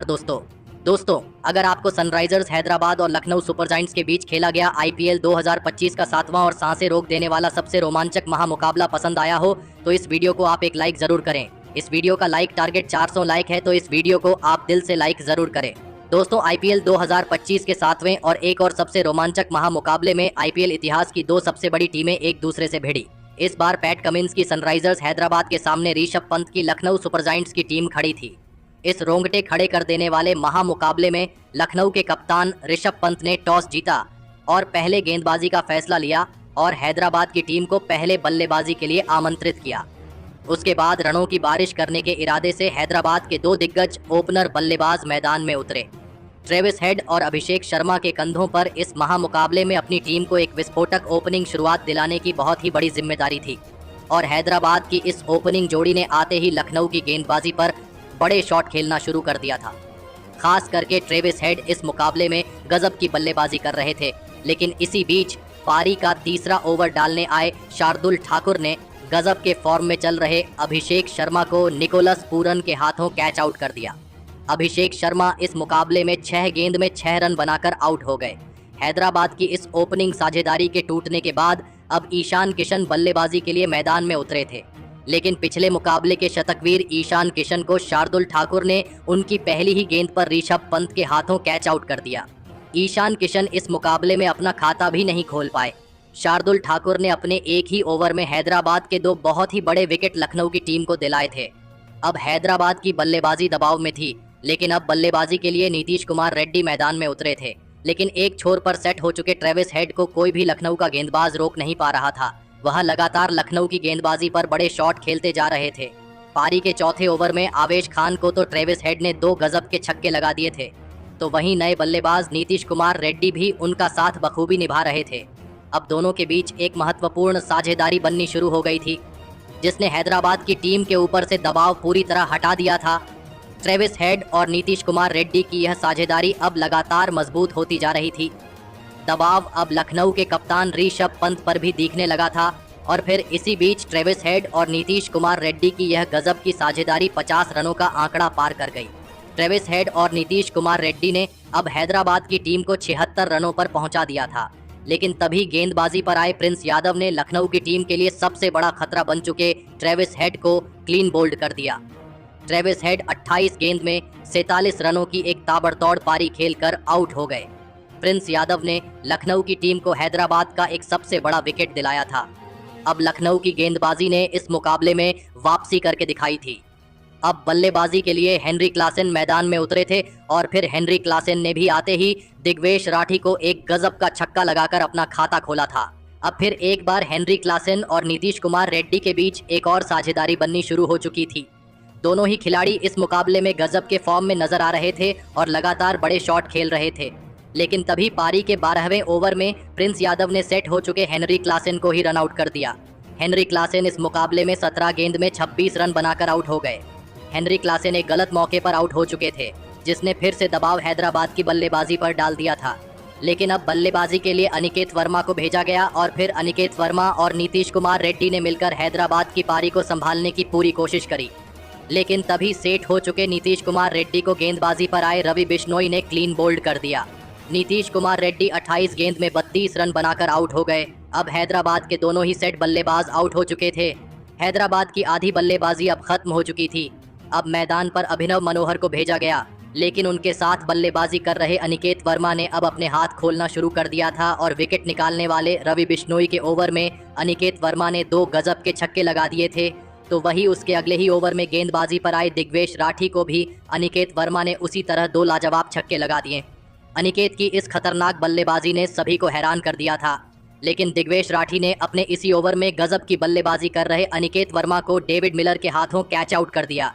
दोस्तों दोस्तों अगर आपको सनराइजर्स हैदराबाद और लखनऊ सुपर जायंट्स के बीच खेला गया आईपीएल 2025 का 7वां और सांसें रोक देने वाला सबसे रोमांचक महामुकाबला पसंद आया हो तो इस वीडियो को आप एक लाइक जरूर करें। इस वीडियो का लाइक टारगेट 400 लाइक है तो इस वीडियो को आप दिल से लाइक जरूर करें। दोस्तों आईपीएल 2025 के 7वें और एक और सबसे रोमांचक महामुकाबले में आईपीएल इतिहास की दो सबसे बड़ी टीमें एक दूसरे से भिड़ी। इस बार पैट कमिंस की सनराइजर्स हैदराबाद के सामने ऋषभ पंत की लखनऊ सुपर जायंट्स की टीम खड़ी थी। इस रोंगटे खड़े कर देने वाले महामुकाबले में लखनऊ के कप्तान ऋषभ पंत ने टॉस जीता और पहले गेंदबाजी का फैसला लिया और हैदराबाद की टीम को पहले बल्लेबाजी के लिए आमंत्रित किया। उसके बाद रनों की बारिश करने के इरादे से हैदराबाद के दो दिग्गज ओपनर बल्लेबाज मैदान में उतरे। ट्रेविस हेड और अभिषेक शर्मा के कंधों पर इस महामुकाबले में अपनी टीम को एक विस्फोटक ओपनिंग शुरुआत दिलाने की बहुत ही बड़ी जिम्मेदारी थी और हैदराबाद की इस ओपनिंग जोड़ी ने आते ही लखनऊ की गेंदबाजी पर बड़े शॉट खेलना शुरू कर दिया था। खास करके ट्रेविस हेड इस मुकाबले में गजब की बल्लेबाजी कर रहे थे, लेकिन इसी बीच पारी का तीसरा ओवर डालने आए शार्दुल ठाकुर ने गजब के फॉर्म में चल रहे अभिषेक शर्मा को निकोलस पूरन के हाथों कैच आउट कर दिया। अभिषेक शर्मा इस मुकाबले में 6 गेंद में 6 रन बनाकर आउट हो गए। हैदराबाद की इस ओपनिंग साझेदारी के टूटने के बाद अब ईशान किशन बल्लेबाजी के लिए मैदान में उतरे थे, लेकिन पिछले मुकाबले के शतकवीर ईशान किशन को शार्दुल ठाकुर ने उनकी पहली ही गेंद पर ऋषभ पंत के हाथों कैच आउट कर दिया। ईशान किशन इस मुकाबले में अपना खाता भी नहीं खोल पाए। शार्दुल ठाकुर ने अपने एक ही ओवर में हैदराबाद के दो बहुत ही बड़े विकेट लखनऊ की टीम को दिलाए थे। अब हैदराबाद की बल्लेबाजी दबाव में थी, लेकिन अब बल्लेबाजी के लिए नीतीश कुमार रेड्डी मैदान में उतरे थे, लेकिन एक छोर पर सेट हो चुके ट्रेविस हेड को कोई भी लखनऊ का गेंदबाज रोक नहीं पा रहा था। वह लगातार लखनऊ की गेंदबाजी पर बड़े शॉट खेलते जा रहे थे। पारी के चौथे ओवर में आवेश खान को तो ट्रेविस हेड ने 2 गजब के छक्के लगा दिए थे, तो वहीं नए बल्लेबाज नीतीश कुमार रेड्डी भी उनका साथ बखूबी निभा रहे थे। अब दोनों के बीच एक महत्वपूर्ण साझेदारी बननी शुरू हो गई थी, जिसने हैदराबाद की टीम के ऊपर से दबाव पूरी तरह हटा दिया था। ट्रेविस हेड और नीतीश कुमार रेड्डी की यह साझेदारी अब लगातार मजबूत होती जा रही थी। दबाव अब लखनऊ के कप्तान ऋषभ पंत पर भी दिखने लगा था और फिर इसी बीच ट्रेविस हेड और नीतीश कुमार रेड्डी की यह गजब की साझेदारी 50 रनों का आंकड़ा पार कर गई। ट्रेविस हेड और नीतीश कुमार रेड्डी ने अब हैदराबाद की टीम को 76 रनों पर पहुंचा दिया था, लेकिन तभी गेंदबाजी पर आए प्रिंस यादव ने लखनऊ की टीम के लिए सबसे बड़ा खतरा बन चुके ट्रेविस हेड को क्लीन बोल्ड कर दिया। ट्रेविस हेड 28 गेंद में 47 रनों की एक ताबड़तोड़ पारी खेलकर आउट हो गए। प्रिंस यादव ने लखनऊ की टीम को हैदराबाद का एक सबसे बड़ा विकेट दिलाया था। अब लखनऊ की गेंदबाजी ने इस मुकाबले में वापसी करके दिखाई थी। अब बल्लेबाजी के लिए हेनरी क्लासेन मैदान में उतरे थे और फिर हेनरी क्लासेन ने भी आते ही दिग्वेश राठी को एक गजब का छक्का लगाकर अपना खाता खोला था। अब फिर एक बार हेनरी क्लासेन और नीतीश कुमार रेड्डी के बीच एक और साझेदारी बननी शुरू हो चुकी थी। दोनों ही खिलाड़ी इस मुकाबले में गजब के फॉर्म में नजर आ रहे थे और लगातार बड़े शॉट खेल रहे थे, लेकिन तभी पारी के 12वें ओवर में प्रिंस यादव ने सेट हो चुके हेनरी क्लासेन को ही रन आउट कर दिया। हेनरी क्लासेन इस मुकाबले में 17 गेंद में 26 रन बनाकर आउट हो गए। हेनरी क्लासेन एक गलत मौके पर आउट हो चुके थे, जिसने फिर से दबाव हैदराबाद की बल्लेबाजी पर डाल दिया था, लेकिन अब बल्लेबाजी के लिए अनिकेत वर्मा को भेजा गया और फिर अनिकेत वर्मा और नीतीश कुमार रेड्डी ने मिलकर हैदराबाद की पारी को संभालने की पूरी कोशिश करी, लेकिन तभी सेट हो चुके नीतीश कुमार रेड्डी को गेंदबाजी पर आए रवि बिश्नोई ने क्लीन बोल्ड कर दिया। नीतीश कुमार रेड्डी 28 गेंद में 32 रन बनाकर आउट हो गए। अब हैदराबाद के दोनों ही सेट बल्लेबाज आउट हो चुके थे। हैदराबाद की आधी बल्लेबाजी अब खत्म हो चुकी थी। अब मैदान पर अभिनव मनोहर को भेजा गया, लेकिन उनके साथ बल्लेबाजी कर रहे अनिकेत वर्मा ने अब अपने हाथ खोलना शुरू कर दिया था और विकेट निकालने वाले रवि बिश्नोई के ओवर में अनिकेत वर्मा ने 2 गजब के छक्के लगा दिए थे, तो वही उसके अगले ही ओवर में गेंदबाजी पर आए दिग्वेश राठी को भी अनिकेत वर्मा ने उसी तरह 2 लाजवाब छक्के लगा दिए। अनिकेत की इस खतरनाक बल्लेबाजी ने सभी को हैरान कर दिया था, लेकिन दिग्वेश राठी ने अपने इसी ओवर में गजब की बल्लेबाजी कर रहे अनिकेत वर्मा को डेविड मिलर के हाथों कैच आउट कर दिया।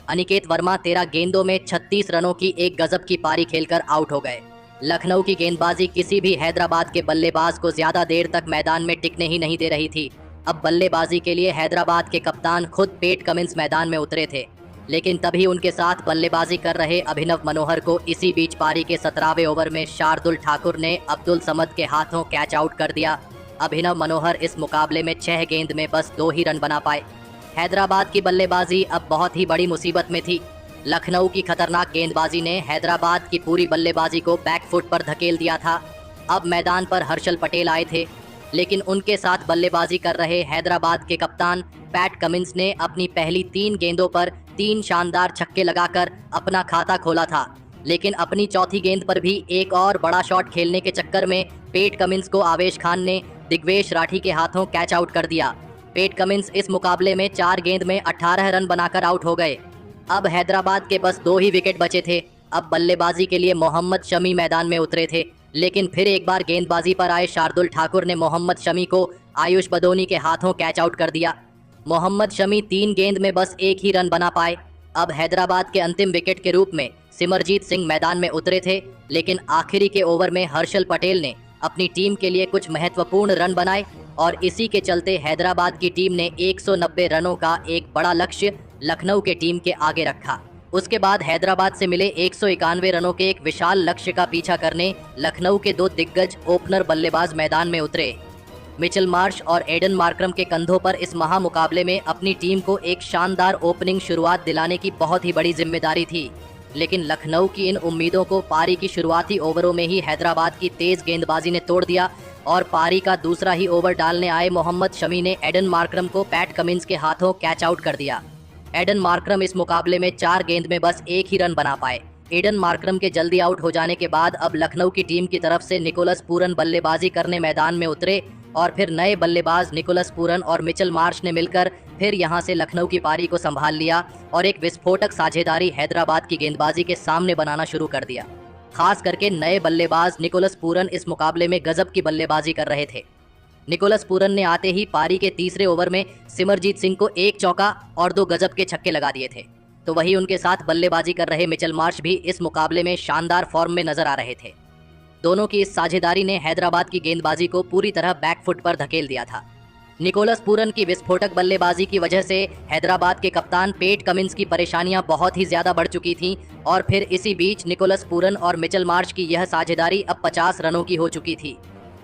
अनिकेत वर्मा 13 गेंदों में 36 रनों की एक गजब की पारी खेलकर आउट हो गए। लखनऊ की गेंदबाजी किसी भी हैदराबाद के बल्लेबाज को ज्यादा देर तक मैदान में टिकने ही नहीं दे रही थी। अब बल्लेबाजी के लिए हैदराबाद के कप्तान खुद पैट कमिंस मैदान में उतरे थे, लेकिन तभी उनके साथ बल्लेबाजी कर रहे अभिनव मनोहर को इसी बीच पारी के 17वें ओवर में शार्दुल ठाकुर ने अब्दुल समद के हाथों कैच आउट कर दिया। अभिनव मनोहर इस मुकाबले में 6 गेंद में बस 2 ही रन बना पाए। हैदराबाद की बल्लेबाजी अब बहुत ही बड़ी मुसीबत में थी। लखनऊ की खतरनाक गेंदबाजी ने हैदराबाद की पूरी बल्लेबाजी को बैकफुट पर धकेल दिया था। अब मैदान पर हर्षल पटेल आए थे, लेकिन उनके साथ बल्लेबाजी कर रहे हैदराबाद के कप्तान पैट कमिंस ने अपनी पहली 3 गेंदों पर 3 शानदार छक्के लगाकर अपना खाता खोला था। लेकिन अपनी चौथी गेंद पर भी एक और बड़ा शॉट खेलने के चक्कर में पैट कमिंस को आवेश खान ने दिग्वेश राठी के हाथों कैच आउट कर दिया। पैट कमिंस इस मुकाबले में 4 गेंद में 18 रन बनाकर आउट हो गए। अब हैदराबाद के बस 2 ही विकेट बचे थे। अब बल्लेबाजी के लिए मोहम्मद शमी मैदान में उतरे थे, लेकिन फिर एक बार गेंदबाजी पर आए शार्दुल ठाकुर ने मोहम्मद शमी को आयुष बदोनी के हाथों कैच आउट कर दिया। मोहम्मद शमी 3 गेंद में बस 1 ही रन बना पाए। अब हैदराबाद के अंतिम विकेट के रूप में सिमरजीत सिंह मैदान में उतरे थे, लेकिन आखिरी के ओवर में हर्षल पटेल ने अपनी टीम के लिए कुछ महत्वपूर्ण रन बनाए और इसी के चलते हैदराबाद की टीम ने 190 रनों का एक बड़ा लक्ष्य लखनऊ के टीम के आगे रखा। उसके बाद हैदराबाद से मिले 191 रनों के एक विशाल लक्ष्य का पीछा करने लखनऊ के 2 दिग्गज ओपनर बल्लेबाज मैदान में उतरे। मिचेल मार्श और एडन मार्करम के कंधों पर इस महामुकाबले में अपनी टीम को एक शानदार ओपनिंग शुरुआत दिलाने की बहुत ही बड़ी जिम्मेदारी थी, लेकिन लखनऊ की इन उम्मीदों को पारी की शुरुआती ओवरों में ही हैदराबाद की तेज गेंदबाजी ने तोड़ दिया और पारी का दूसरा ही ओवर डालने आए मोहम्मद शमी ने एडन मार्करम को पैट कमिंस के हाथों कैच आउट कर दिया। एडन मार्करम इस मुकाबले में 4 गेंद में बस 1 ही रन बना पाए। एडन मार्करम के जल्दी आउट हो जाने के बाद अब लखनऊ की टीम की तरफ से निकोलस पूरन बल्लेबाजी करने मैदान में उतरे और फिर नए बल्लेबाज निकोलस पूरन और मिचेल मार्श ने मिलकर फिर यहां से लखनऊ की पारी को संभाल लिया और एक विस्फोटक साझेदारी हैदराबाद की गेंदबाजी के सामने बनाना शुरू कर दिया। खास करके नए बल्लेबाज निकोलस पूरन इस मुकाबले में गजब की बल्लेबाजी कर रहे थे। निकोलस पूरन ने आते ही पारी के तीसरे ओवर में सिमरजीत सिंह को 1 चौका और 2 गजब के छक्के लगा दिए थे। तो वही उनके साथ बल्लेबाजी कर रहे मिचेल मार्श भी इस मुकाबले में शानदार फॉर्म में नजर आ रहे थे। दोनों की इस साझेदारी ने हैदराबाद की गेंदबाजी को पूरी तरह बैकफुट पर धकेल दिया था। निकोलस पूरन की विस्फोटक बल्लेबाजी की वजह से हैदराबाद के कप्तान पैट कमिंस की परेशानियां बहुत ही ज्यादा बढ़ चुकी थीं और फिर इसी बीच निकोलस पूरन और मिचेल मार्श की यह साझेदारी अब 50 रनों की हो चुकी थी।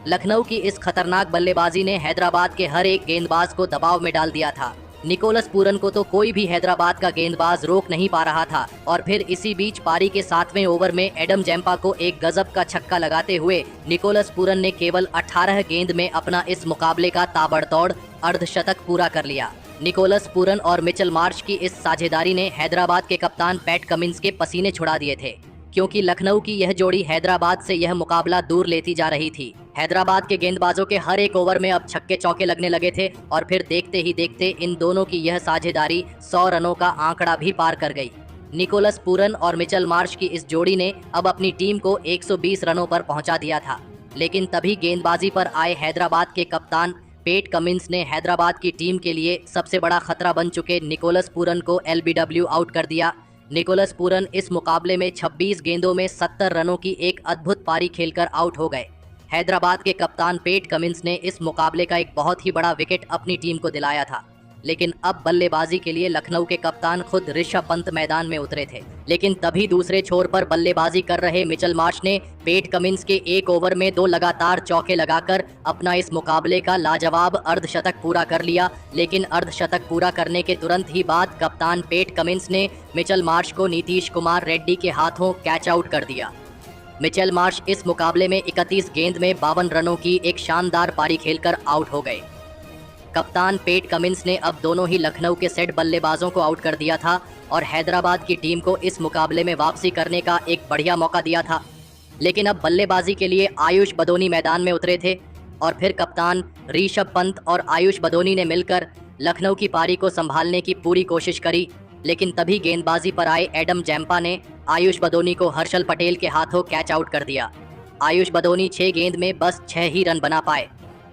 लखनऊ की इस खतरनाक बल्लेबाजी ने हैदराबाद के हर एक गेंदबाज को दबाव में डाल दिया था। निकोलस पूरन को तो कोई भी हैदराबाद का गेंदबाज रोक नहीं पा रहा था और फिर इसी बीच पारी के 7वें ओवर में एडम जैम्पा को एक गजब का छक्का लगाते हुए निकोलस पूरन ने केवल 18 गेंद में अपना इस मुकाबले का ताबड़तोड़ अर्धशतक पूरा कर लिया। निकोलस पूरन और मिचेल मार्श की इस साझेदारी ने हैदराबाद के कप्तान पैट कमिंस के पसीने छुड़ा दिए थे, क्योंकि लखनऊ की यह जोड़ी हैदराबाद से यह मुकाबला दूर लेती जा रही थी। हैदराबाद के गेंदबाजों के हर एक ओवर में अब छक्के चौके लगने लगे थे और फिर देखते ही देखते इन दोनों की यह साझेदारी 100 रनों का आंकड़ा भी पार कर गई। निकोलस पूरन और मिचेल मार्श की इस जोड़ी ने अब अपनी टीम को 120 रनों पर पहुंचा दिया था, लेकिन तभी गेंदबाजी पर आए हैदराबाद के कप्तान पैट कमिंस ने हैदराबाद की टीम के लिए सबसे बड़ा खतरा बन चुके निकोलस पूरन को LBW आउट कर दिया। निकोलस पूरन इस मुकाबले में 26 गेंदों में 70 रनों की एक अद्भुत पारी खेलकर आउट हो गए। हैदराबाद के कप्तान पैट कमिंस ने इस मुकाबले का एक बहुत ही बड़ा विकेट अपनी टीम को दिलाया था, लेकिन अब बल्लेबाजी के लिए लखनऊ के कप्तान खुद ऋषभ पंत मैदान में उतरे थे। लेकिन तभी दूसरे छोर पर बल्लेबाजी कर रहे मिचेल मार्श ने पैट कमिंस के एक ओवर में 2 लगातार चौके लगाकर अपना इस मुकाबले का लाजवाब अर्धशतक पूरा कर लिया। लेकिन अर्धशतक पूरा करने के तुरंत ही बाद कप्तान पैट कमिंस ने मिचेल मार्श को नीतीश कुमार रेड्डी के हाथों कैच आउट कर दिया। मिचेल मार्श इस मुकाबले में 31 गेंद में 52 रनों की एक शानदार पारी खेलकर आउट हो गए। कप्तान पैट कमिंस ने अब दोनों ही लखनऊ के सेट बल्लेबाजों को आउट कर दिया था और हैदराबाद की टीम को इस मुकाबले में वापसी करने का एक बढ़िया मौका दिया था। लेकिन अब बल्लेबाजी के लिए आयुष बदोनी मैदान में उतरे थे और फिर कप्तान ऋषभ पंत और आयुष बदोनी ने मिलकर लखनऊ की पारी को संभालने की पूरी कोशिश करी। लेकिन तभी गेंदबाजी पर आए एडम जैम्पा ने आयुष बदोनी को हर्षल पटेल के हाथों कैच आउट कर दिया। आयुष बदोनी 6 गेंद में बस 6 ही रन बना पाए।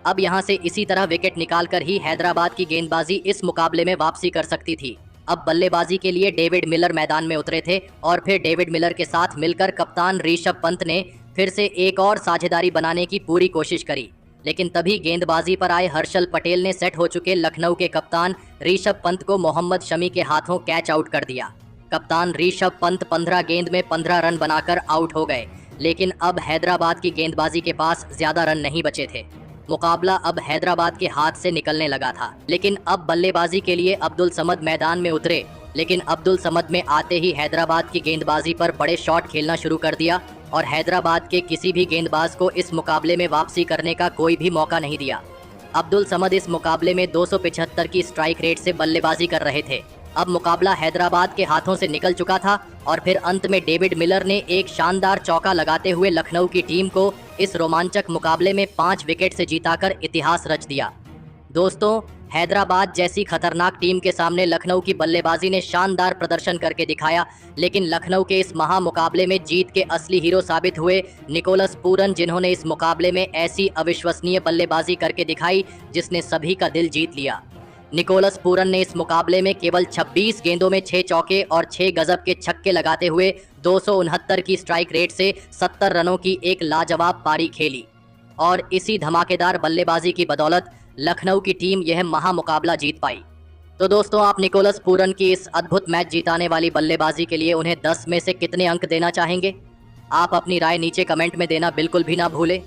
अब यहां से इसी तरह विकेट निकालकर ही हैदराबाद की गेंदबाजी इस मुकाबले में वापसी कर सकती थी। अब बल्लेबाजी के लिए डेविड मिलर मैदान में उतरे थे और फिर डेविड मिलर के साथ मिलकर कप्तान ऋषभ पंत ने फिर से एक और साझेदारी बनाने की पूरी कोशिश करी। लेकिन तभी गेंदबाजी पर आए हर्षल पटेल ने सेट हो चुके लखनऊ के कप्तान ऋषभ पंत को मोहम्मद शमी के हाथों कैच आउट कर दिया। कप्तान ऋषभ पंत 15 गेंद में 15 रन बनाकर आउट हो गए। लेकिन अब हैदराबाद की गेंदबाजी के पास ज्यादा रन नहीं बचे थे। मुकाबला अब हैदराबाद के हाथ से निकलने लगा था। लेकिन अब बल्लेबाजी के लिए अब्दुल समद मैदान में उतरे लेकिन अब्दुल समद में आते ही हैदराबाद की गेंदबाजी पर बड़े शॉट खेलना शुरू कर दिया और हैदराबाद के किसी भी गेंदबाज को इस मुकाबले में वापसी करने का कोई भी मौका नहीं दिया। अब्दुल समद इस मुकाबले में 275 की स्ट्राइक रेट से बल्लेबाजी कर रहे थे। अब मुकाबला हैदराबाद के हाथों से निकल चुका था और फिर अंत में डेविड मिलर ने एक शानदार चौका लगाते हुए लखनऊ की टीम को इस रोमांचक मुकाबले में 5 विकेट से जीताकर इतिहास रच दिया। दोस्तों, हैदराबाद जैसी खतरनाक टीम के सामने लखनऊ की बल्लेबाजी ने शानदार प्रदर्शन करके दिखाया, लेकिन लखनऊ के इस महामुकाबले में जीत के असली हीरो साबित हुए निकोलस पूरन, जिन्होंने इस मुकाबले में ऐसी अविश्वसनीय बल्लेबाजी करके दिखाई जिसने सभी का दिल जीत लिया। निकोलस पूरन ने इस मुकाबले में केवल 26 गेंदों में 6 चौके और 6 गजब के छक्के लगाते हुए 269 की स्ट्राइक रेट से 70 रनों की एक लाजवाब पारी खेली और इसी धमाकेदार बल्लेबाजी की बदौलत लखनऊ की टीम यह महामुकाबला जीत पाई। तो दोस्तों, आप निकोलस पूरन की इस अद्भुत मैच जीताने वाली बल्लेबाजी के लिए उन्हें 10 में से कितने अंक देना चाहेंगे? आप अपनी राय नीचे कमेंट में देना बिल्कुल भी ना भूलें।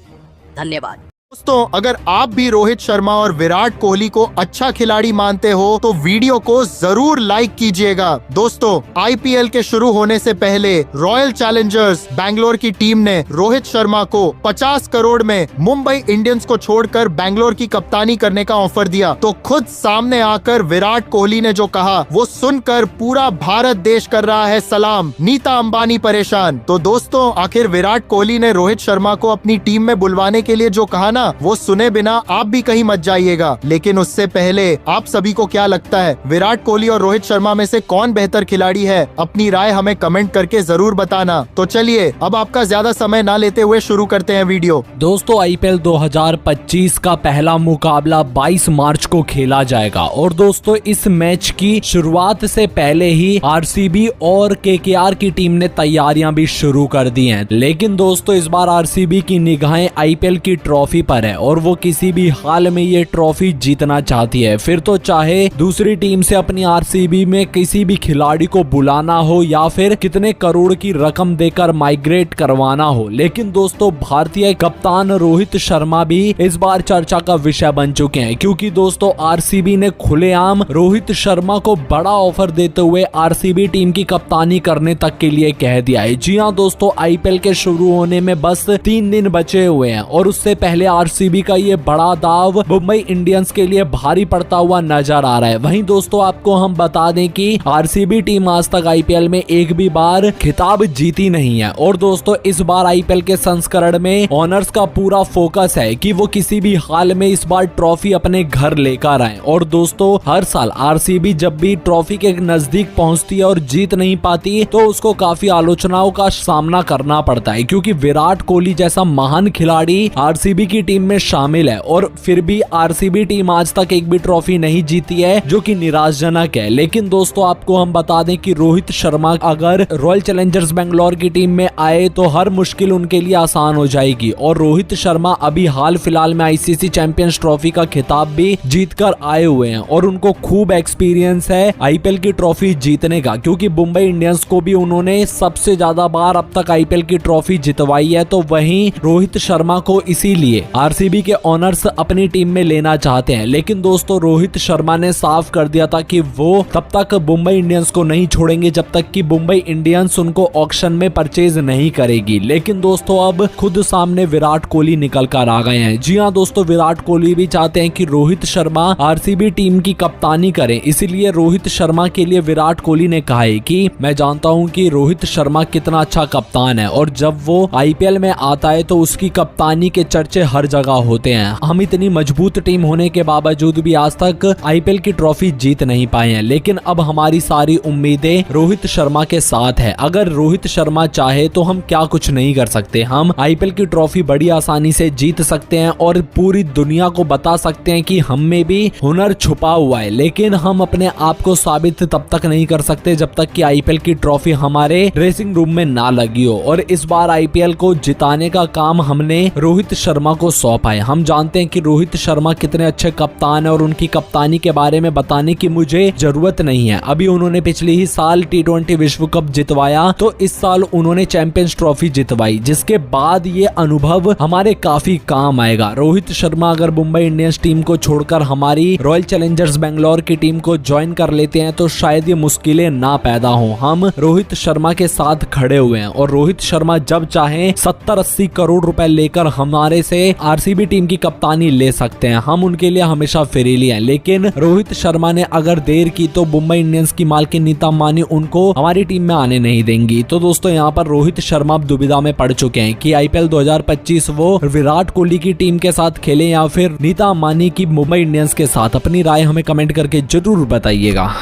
धन्यवाद। दोस्तों, अगर आप भी रोहित शर्मा और विराट कोहली को अच्छा खिलाड़ी मानते हो तो वीडियो को जरूर लाइक कीजिएगा। दोस्तों, आईपीएल के शुरू होने से पहले रॉयल चैलेंजर्स बैंगलोर की टीम ने रोहित शर्मा को 50 करोड़ में मुंबई इंडियंस को छोड़कर बैंगलोर की कप्तानी करने का ऑफर दिया, तो खुद सामने आकर विराट कोहली ने जो कहा वो सुनकर पूरा भारत देश कर रहा है सलाम। नीता अंबानी परेशान। तो दोस्तों, आखिर विराट कोहली ने रोहित शर्मा को अपनी टीम में बुलवाने के लिए जो कहा ना, वो सुने बिना आप भी कहीं मत जाइएगा। लेकिन उससे पहले आप सभी को क्या लगता है, विराट कोहली और रोहित शर्मा में से कौन बेहतर खिलाड़ी है? अपनी राय हमें कमेंट करके जरूर बताना। तो चलिए, अब आपका ज्यादा समय ना लेते हुए शुरू करते हैं वीडियो। दोस्तों, आईपीएल 2025 का पहला मुकाबला 22 मार्च को खेला जाएगा और दोस्तों, इस मैच की शुरुआत से पहले ही आरसीबी और केकेआर की टीम ने तैयारियां भी शुरू कर दी हैं। लेकिन दोस्तों, इस बार आरसीबी की निगाहें आईपीएल की ट्रॉफी पर है और वो किसी भी हाल में ये ट्रॉफी जीतना चाहती है, फिर तो चाहे दूसरी टीम से अपनी आरसीबी में किसी भी खिलाड़ी को बुलाना हो या फिर कितने करोड़ की रकम देकर माइग्रेट करवाना हो। लेकिन दोस्तों, भारतीय कप्तान रोहित शर्मा भी इस बार चर्चा का विषय बन चुके हैं, क्योंकि दोस्तों आरसीबी ने खुलेआम रोहित शर्मा को बड़ा ऑफर देते हुए आरसीबी टीम की कप्तानी करने तक के लिए कह दिया है। जी हाँ दोस्तों, आईपीएल के शुरू होने में बस 3 दिन बचे हुए हैं और उससे पहले आरसीबी का ये बड़ा दाव मुंबई इंडियंस के लिए भारी पड़ता हुआ नजर आ रहा है। वहीं दोस्तों, आपको हम बता दें कि आरसीबी टीम आज तक आईपीएल में एक भी बार खिताब जीती नहीं है और दोस्तों, इस बार आईपीएल के संस्करण में ओनर्स का पूरा फोकस है कि वो किसी भी हाल में इस बार ट्रॉफी अपने घर लेकर आए। और दोस्तों, हर साल आरसीबी जब भी ट्रॉफी के नजदीक पहुंचती है और जीत नहीं पाती तो उसको काफी आलोचनाओं का सामना करना पड़ता है, क्योंकि विराट कोहली जैसा महान खिलाड़ी आरसीबी की टीम में शामिल है और फिर भी आरसीबी टीम आज तक एक भी ट्रॉफी नहीं जीती है, जो कि निराशजनक है। लेकिन दोस्तों, आपको हम बता दें कि रोहित शर्मा अगर रॉयल चैलेंजर्स बैंगलोर की टीम में आए तो हर मुश्किल उनके लिए आसान हो जाएगी और रोहित शर्मा अभी हाल फिलहाल में आईसीसी चैंपियंस ट्रॉफी का खिताब भी जीत कर आए हुए हैं और उनको खूब एक्सपीरियंस है आईपीएल की ट्रॉफी जीतने का, क्योंकि मुंबई इंडियंस को भी उन्होंने सबसे ज्यादा बार अब तक आईपीएल की ट्रॉफी जितवाई है। तो वहीं रोहित शर्मा को इसीलिए आरसीबी के ओनर्स अपनी टीम में लेना चाहते हैं। लेकिन दोस्तों, रोहित शर्मा ने साफ कर दिया था कि वो तब तक मुंबई इंडियंस को नहीं छोड़ेंगे जब तक कि मुंबई इंडियंस उनको ऑक्शन में परचेज नहीं करेगी। लेकिन दोस्तों, अब खुद सामने विराट कोहली निकल कर आ गए हैं। जी हाँ दोस्तों, विराट कोहली भी चाहते हैं कि रोहित शर्मा आरसीबी टीम की कप्तानी करें, इसीलिए रोहित शर्मा के लिए विराट कोहली ने कहा है कि मैं जानता हूं कि रोहित शर्मा कितना अच्छा कप्तान है और जब वो आईपीएल में आता है तो उसकी कप्तानी के चर्चे हर जगह होते हैं। हम इतनी मजबूत टीम होने के बावजूद भी आज तक आईपीएल की ट्रॉफी जीत नहीं पाए हैं, लेकिन अब हमारी सारी उम्मीदें रोहित शर्मा के साथ है। अगर रोहित शर्मा चाहे तो हम क्या कुछ नहीं कर सकते। हम आईपीएल की ट्रॉफी बड़ी आसानी से जीत सकते हैं और पूरी दुनिया को बता सकते हैं कि हम में भी हुनर छुपा हुआ है, लेकिन हम अपने आप को साबित तब तक नहीं कर सकते जब तक कि आईपीएल की ट्रॉफी हमारे ड्रेसिंग रूम में ना लगी हो। और इस बार आईपीएल को जिताने का काम हमने रोहित शर्मा को सौंप आए। हम जानते हैं कि रोहित शर्मा कितने अच्छे कप्तान है और उनकी कप्तानी के बारे में बताने की मुझे जरूरत नहीं है। अभी उन्होंने पिछले ही साल T20 विश्व कप जितवाया, तो इस साल उन्होंने चैंपियंस ट्रॉफी जितवाई, जिसके बाद ये अनुभव हमारे काफी काम आएगा। रोहित शर्मा अगर मुंबई इंडियंस टीम को छोड़कर हमारी रॉयल चैलेंजर्स बेंगलोर की टीम को ज्वाइन कर लेते हैं तो शायद ये मुश्किलें ना पैदा हो। हम रोहित शर्मा के साथ खड़े हुए हैं और रोहित शर्मा जब चाहे 70-80 करोड़ रुपए लेकर हमारे से आरसीबी टीम की कप्तानी ले सकते हैं। हम उनके लिए हमेशा फ्रीली हैं, लेकिन रोहित शर्मा ने अगर देर की तो मुंबई इंडियंस की मालकिन नीता अंबानी उनको हमारी टीम में आने नहीं देंगी। तो दोस्तों यहाँ पर रोहित शर्मा अब दुविधा में पड़ चुके हैं कि आईपीएल 2025 वो विराट कोहली की टीम के साथ खेले या फिर नीता अंबानी की मुंबई इंडियंस के साथ। अपनी राय हमें कमेंट करके जरूर बताइएगा।